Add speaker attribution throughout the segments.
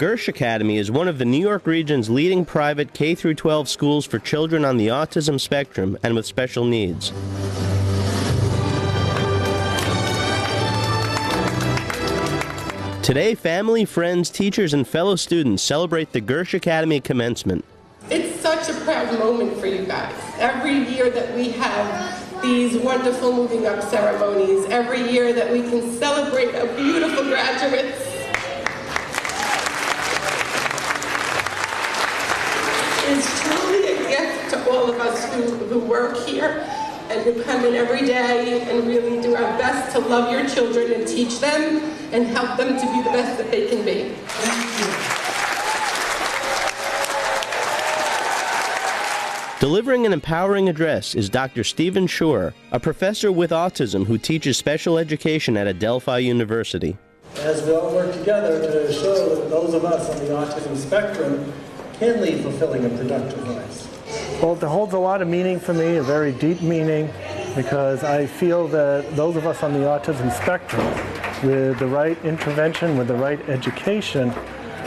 Speaker 1: Gersh Academy is one of the New York region's leading private K-12 schools for children on the autism spectrum and with special needs. Today, family, friends, teachers, and fellow students celebrate the Gersh Academy commencement.
Speaker 2: It's such a proud moment for you guys. Every year that we have these wonderful moving up ceremonies, every year that we can celebrate our beautiful graduates, is truly a gift to all of us who work here and who come in every day and really do our best to love your children and teach them and help them to be the best that they can be. Thank
Speaker 1: you. Delivering an empowering address is Dr. Stephen Shore, a professor with autism who teaches special education at Adelphi University.
Speaker 3: As we all work together to show that those of us on the autism spectrum can lead fulfilling and productive lives.
Speaker 4: Well, it holds a lot of meaning for me, a very deep meaning, because I feel that those of us on the autism spectrum, with the right intervention, with the right education,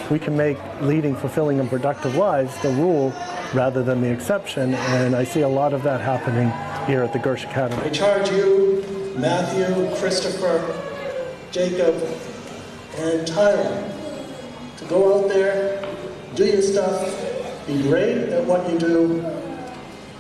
Speaker 4: we can make leading fulfilling and productive lives the rule rather than the exception, and I see a lot of that happening here at the Gersh Academy.
Speaker 3: I charge you, Matthew, Christopher, Jacob, and Tyler to go out there, do your stuff, be great at what you do,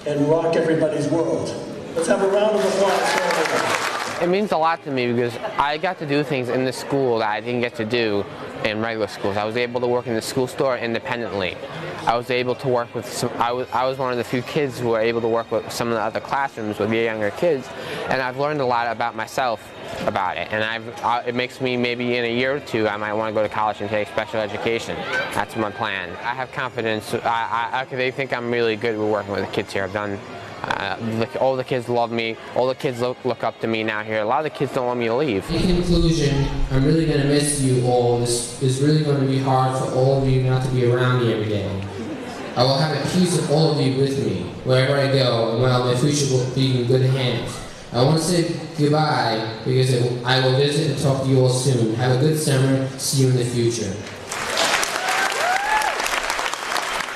Speaker 3: and rock everybody's world. Let's have a round of applause for everybody.
Speaker 5: It means a lot to me because I got to do things in the school that I didn't get to do in regular schools. I was able to work in the school store independently. I was able to work with some, I was one of the few kids who were able to work with some of the other classrooms with the younger kids, and I've learned a lot about myself about it, and it makes me, maybe in a year or two, I might want to go to college and take special education. That's my plan. I have confidence. They think I'm really good with working with the kids here. I've done, all the kids love me. All the kids look up to me now here. A lot of the kids don't want me to leave.
Speaker 6: In conclusion, I'm really going to miss you all. This is really going to be hard for all of you not to be around me every day. I will have a piece of all of you with me wherever I go, and well, my future will be in good hands. I want to say goodbye because I will visit and talk to you all soon. Have a good summer. See you in the future.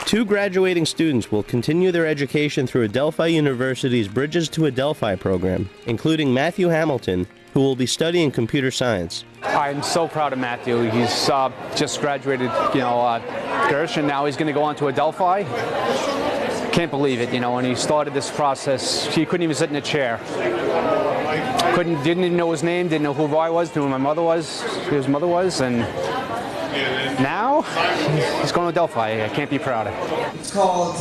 Speaker 1: Two graduating students will continue their education through Adelphi University's Bridges to Adelphi program, including Matthew Hamilton, who will be studying computer science.
Speaker 7: I'm so proud of Matthew. He's just graduated, Gersh, and now he's going to go on to Adelphi. Can't believe it, when he started this process, he couldn't even sit in a chair. Didn't even know his name, didn't know who I was, who my mother was, who his mother was, and now he's going to Adelphi. I can't be prouder.
Speaker 8: It's called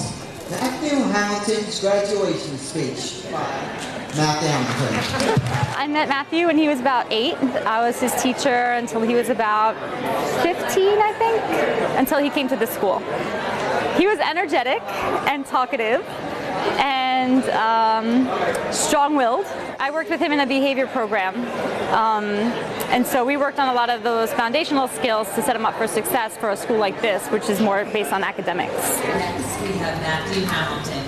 Speaker 8: Matthew Hamilton's graduation speech. Matthew Hamilton.
Speaker 9: I met Matthew when he was about 8. I was his teacher until he was about 15, I think, until he came to the school. He was energetic and talkative and strong-willed. I worked with him in a behavior program, and so we worked on a lot of those foundational skills to set him up for success for a school like this, which is more based on academics.
Speaker 10: Next we have Matthew Hamilton.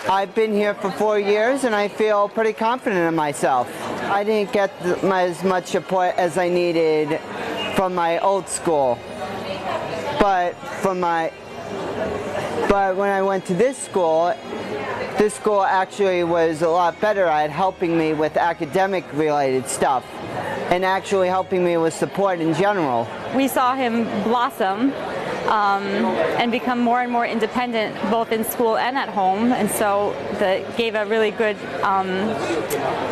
Speaker 11: I've been here for 4 years and I feel pretty confident in myself. I didn't get as much support as I needed from my old school, but when I went to this school actually was a lot better at helping me with academic related stuff and actually helping me with support in general.
Speaker 9: We saw him blossom and become more and more independent both in school and at home, and so that gave a really good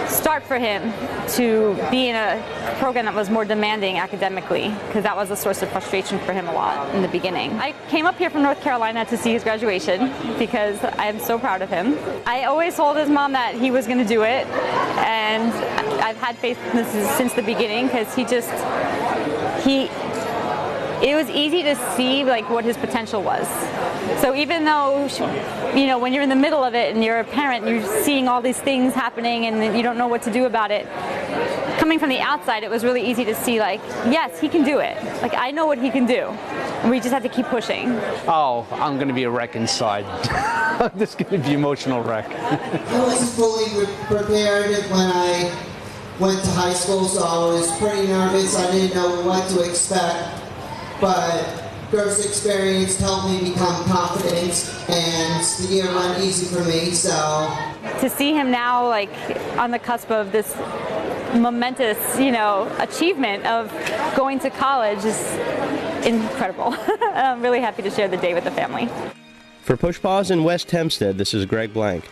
Speaker 9: start for him to be in a program that was more demanding academically, because that was a source of frustration for him a lot in the beginning. I came up here from North Carolina to see his graduation because I am so proud of him. I always told his mom that he was going to do it, and I've had faith in this since the beginning because it was easy to see what his potential was. So even though, when you're in the middle of it and you're a parent, you're seeing all these things happening and you don't know what to do about it, coming from the outside, it was really easy to see yes, he can do it. I know what he can do. And we just have to keep pushing.
Speaker 7: Oh, I'm going to be a wreck inside. I'm just going to be an emotional wreck.
Speaker 8: I wasn't fully prepared when I went to high school, so I was pretty nervous. I didn't know what to expect. but Gersh's experience helped me become confident, and the year went easy for me, so.
Speaker 9: To see him now, like, on the cusp of this momentous, achievement of going to college is incredible. I'm really happy to share the day with the family.
Speaker 1: For Push Pause in West Hempstead, this is Greg Blank.